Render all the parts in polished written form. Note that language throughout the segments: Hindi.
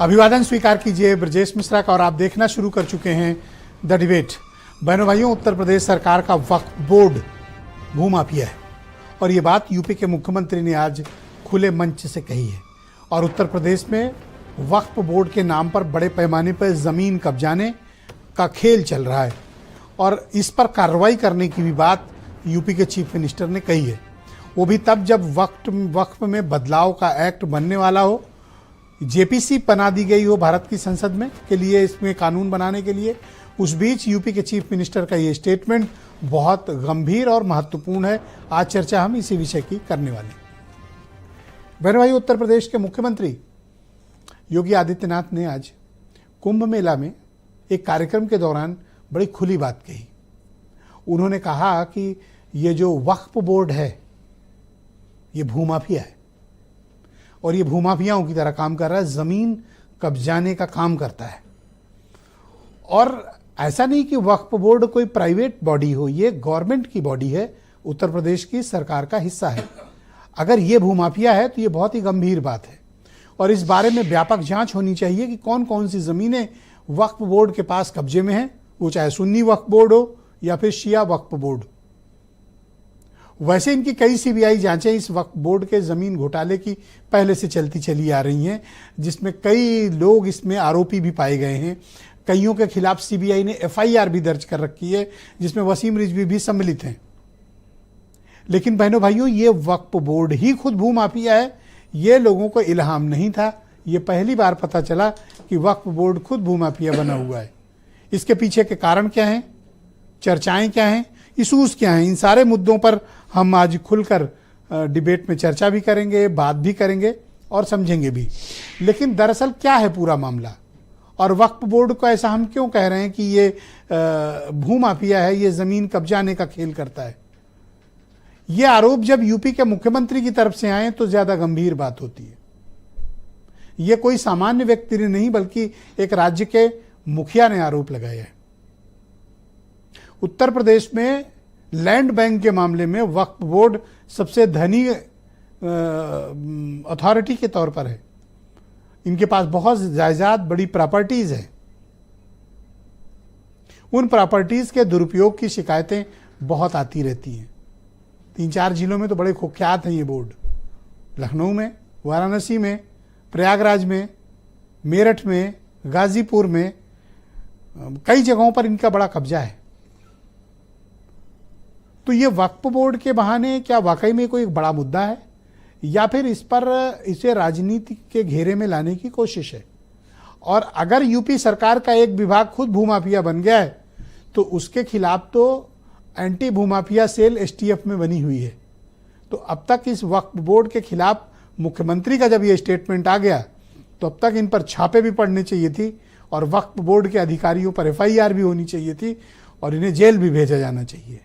अभिवादन स्वीकार कीजिए ब्रजेश मिश्रा का और आप देखना शुरू कर चुके हैं द डिबेट। बहनों भाइयों, उत्तर प्रदेश सरकार का वक्फ बोर्ड भूमाफिया है और ये बात यूपी के मुख्यमंत्री ने आज खुले मंच से कही है। और उत्तर प्रदेश में वक्फ बोर्ड के नाम पर बड़े पैमाने पर ज़मीन कब्जाने का खेल चल रहा है और इस पर कार्रवाई करने की भी बात यूपी के चीफ मिनिस्टर ने कही है। वो भी तब जब वक्फ में बदलाव का एक्ट बनने वाला हो, जेपीसी बना दी गई हो भारत की संसद में के लिए, इसमें कानून बनाने के लिए। उस बीच यूपी के चीफ मिनिस्टर का ये स्टेटमेंट बहुत गंभीर और महत्वपूर्ण है। आज चर्चा हम इसी विषय की करने वाले हैं। बहनों भाई, उत्तर प्रदेश के मुख्यमंत्री योगी आदित्यनाथ ने आज कुंभ मेला में एक कार्यक्रम के दौरान बड़ी खुली बात कही। उन्होंने कहा कि ये जो वक्फ बोर्ड है ये भूमाफिया है और ये भूमाफियाओं की तरह काम कर रहा है, ज़मीन कब्जाने का काम करता है। और ऐसा नहीं कि वक्फ बोर्ड कोई प्राइवेट बॉडी हो, ये गवर्नमेंट की बॉडी है, उत्तर प्रदेश की सरकार का हिस्सा है। अगर ये भूमाफिया है तो ये बहुत ही गंभीर बात है और इस बारे में व्यापक जांच होनी चाहिए कि कौन कौन सी ज़मीनें वक्फ बोर्ड के पास कब्जे में हैं, वो चाहे सुन्नी वक्फ बोर्ड हो या फिर शिया वक्फ बोर्ड। वैसे इनकी कई सीबीआई जांचें इस वक्फ बोर्ड के ज़मीन घोटाले की पहले से चलती चली आ रही हैं, जिसमें कई लोग इसमें आरोपी भी पाए गए हैं। कईयों के खिलाफ सीबीआई ने एफआईआर भी दर्ज कर रखी है, जिसमें वसीम रिजवी भी सम्मिलित हैं। लेकिन बहनों भाइयों, ये वक्फ बोर्ड ही खुद भूमाफिया है, ये लोगों को इल्हाम नहीं था। ये पहली बार पता चला कि वक्फ बोर्ड खुद भूमाफिया बना हुआ है। इसके पीछे के कारण क्या हैं, चर्चाएं क्या हैं, इशूज़ क्या हैं, इन सारे मुद्दों पर हम आज खुलकर डिबेट में चर्चा भी करेंगे, बात भी करेंगे और समझेंगे भी। लेकिन दरअसल क्या है पूरा मामला और वक्फ बोर्ड को ऐसा हम क्यों कह रहे हैं कि ये भूमाफिया है, ये ज़मीन कब्जाने का खेल करता है। ये आरोप जब यूपी के मुख्यमंत्री की तरफ से आए तो ज़्यादा गंभीर बात होती है। ये कोई सामान्य व्यक्ति ने नहीं बल्कि एक राज्य के मुखिया ने आरोप लगाया है। उत्तर प्रदेश में लैंड बैंक के मामले में वक्फ बोर्ड सबसे धनी अथॉरिटी के तौर पर है। इनके पास बहुत जायदाद, बड़ी प्रॉपर्टीज है। उन प्रॉपर्टीज के दुरुपयोग की शिकायतें बहुत आती रहती हैं। 3-4 जिलों में तो बड़े कुख्यात हैं ये बोर्ड, लखनऊ में, वाराणसी में, प्रयागराज में, मेरठ में, गाजीपुर में, कई जगहों पर इनका बड़ा कब्जा है। तो ये वक्फ बोर्ड के बहाने क्या वाकई में कोई एक बड़ा मुद्दा है या फिर इसे राजनीति के घेरे में लाने की कोशिश है। और अगर यूपी सरकार का एक विभाग खुद भूमाफिया बन गया है तो उसके खिलाफ तो एंटी भूमाफिया सेल एसटीएफ में बनी हुई है। तो अब तक इस वक्फ बोर्ड के खिलाफ मुख्यमंत्री का जब ये स्टेटमेंट आ गया तो अब तक इन पर छापे भी पड़ने चाहिए थी और वक्फ बोर्ड के अधिकारियों पर एफआईआर भी होनी चाहिए थी और इन्हें जेल भी भेजा जाना चाहिए,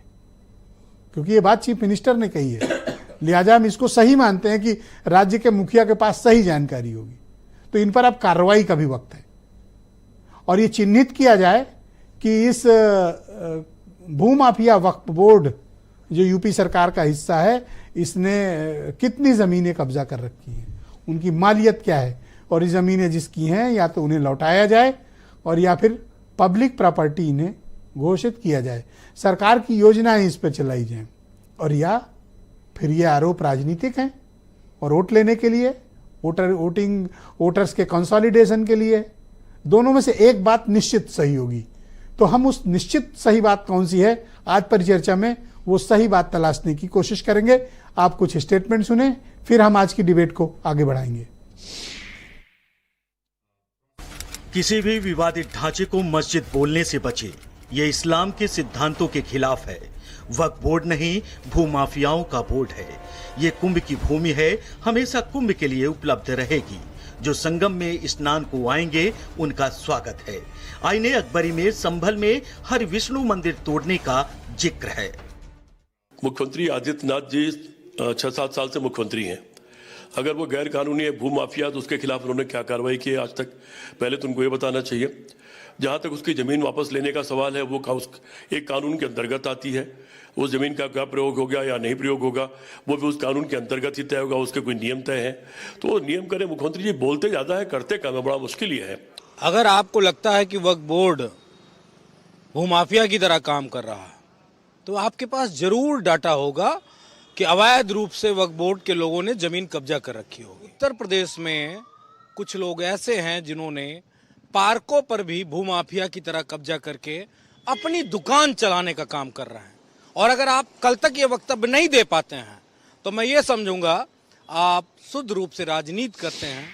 क्योंकि ये बात चीफ मिनिस्टर ने कही है। लिहाजा हम इसको सही मानते हैं कि राज्य के मुखिया के पास सही जानकारी होगी। तो इन पर अब कार्रवाई का भी वक्त है और ये चिन्हित किया जाए कि इस भूमाफिया वक्फ बोर्ड जो यूपी सरकार का हिस्सा है, इसने कितनी ज़मीनें कब्जा कर रखी हैं, उनकी मालियत क्या है और ये ज़मीनें जिसकी हैं या तो उन्हें लौटाया जाए और या फिर पब्लिक प्रॉपर्टी इन्हें घोषित किया जाए, सरकार की योजनाएं इस पर चलाई जाएं। और या फिर ये आरोप राजनीतिक हैं और वोट लेने के लिए, वोटर्स के कंसोलिडेशन के लिए, दोनों में से एक बात निश्चित सही होगी। तो हम उस निश्चित सही बात कौन सी है, आज परिचर्चा में वो सही बात तलाशने की कोशिश करेंगे। आप कुछ स्टेटमेंट सुने, फिर हम आज की डिबेट को आगे बढ़ाएंगे। किसी भी विवादित ढांचे को मस्जिद बोलने से बचे, ये इस्लाम के सिद्धांतों के खिलाफ है। वक्फ बोर्ड नहीं, भूमाफियाओं का बोर्ड है। ये कुंभ की भूमि है, हमेशा कुंभ के लिए उपलब्ध रहेगी। जो संगम में स्नान को आएंगे उनका स्वागत है। आईने अकबरी में, संभल में हर विष्णु मंदिर तोड़ने का जिक्र है। मुख्यमंत्री आदित्यनाथ जी 6-7 साल से मुख्यमंत्री हैं। अगर वो गैर कानूनी है, भूमाफिया, तो उसके खिलाफ उन्होंने क्या कार्रवाई की है आज तक, पहले तो उनको ये बताना चाहिए। जहां तक उसकी जमीन वापस लेने का सवाल है वो एक कानून के अंतर्गत आती है। उस जमीन का क्या प्रयोग होगा या नहीं प्रयोग होगा वो भी उस कानून के अंतर्गत ही तय होगा, उसके कोई नियम तय है। तो वो नियम करें। मुख्यमंत्री जी बोलते ज्यादा है, करते कम है, बड़ा मुश्किल ही है। अगर आपको लगता है कि वक्फ बोर्ड भूमाफिया की तरह काम कर रहा है तो आपके पास जरूर डाटा होगा कि अवैध रूप से वक्फ बोर्ड के लोगों ने जमीन कब्जा कर रखी होगी। उत्तर प्रदेश में कुछ लोग ऐसे हैं जिन्होंने पार्कों पर भी भूमाफिया की तरह कब्जा करके अपनी दुकान चलाने का काम कर रहे हैं। और अगर आप कल तक ये वक्तव्य नहीं दे पाते हैं तो मैं ये समझूंगा आप शुद्ध रूप से राजनीति करते हैं।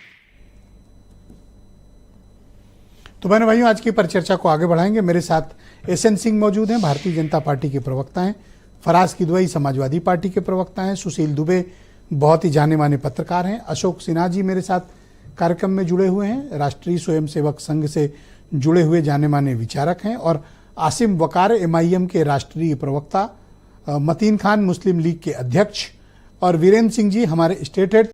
तो बहनों भाइयों, आज की परिचर्चा को आगे बढ़ाएंगे। मेरे साथ एसएन सिंह मौजूद हैं, भारतीय जनता पार्टी के प्रवक्ता हैं, फराज किदवई समाजवादी पार्टी के प्रवक्ता हैं, सुशील दुबे बहुत ही जाने माने पत्रकार हैं, अशोक सिन्हा जी मेरे साथ कार्यक्रम में जुड़े हुए हैं, राष्ट्रीय स्वयंसेवक संघ से जुड़े हुए जाने माने विचारक हैं, और आसिम वकार एमआईएम के राष्ट्रीय प्रवक्ता, मतीन खान मुस्लिम लीग के अध्यक्ष, और वीरेंद्र सिंह जी हमारे स्टेट हेड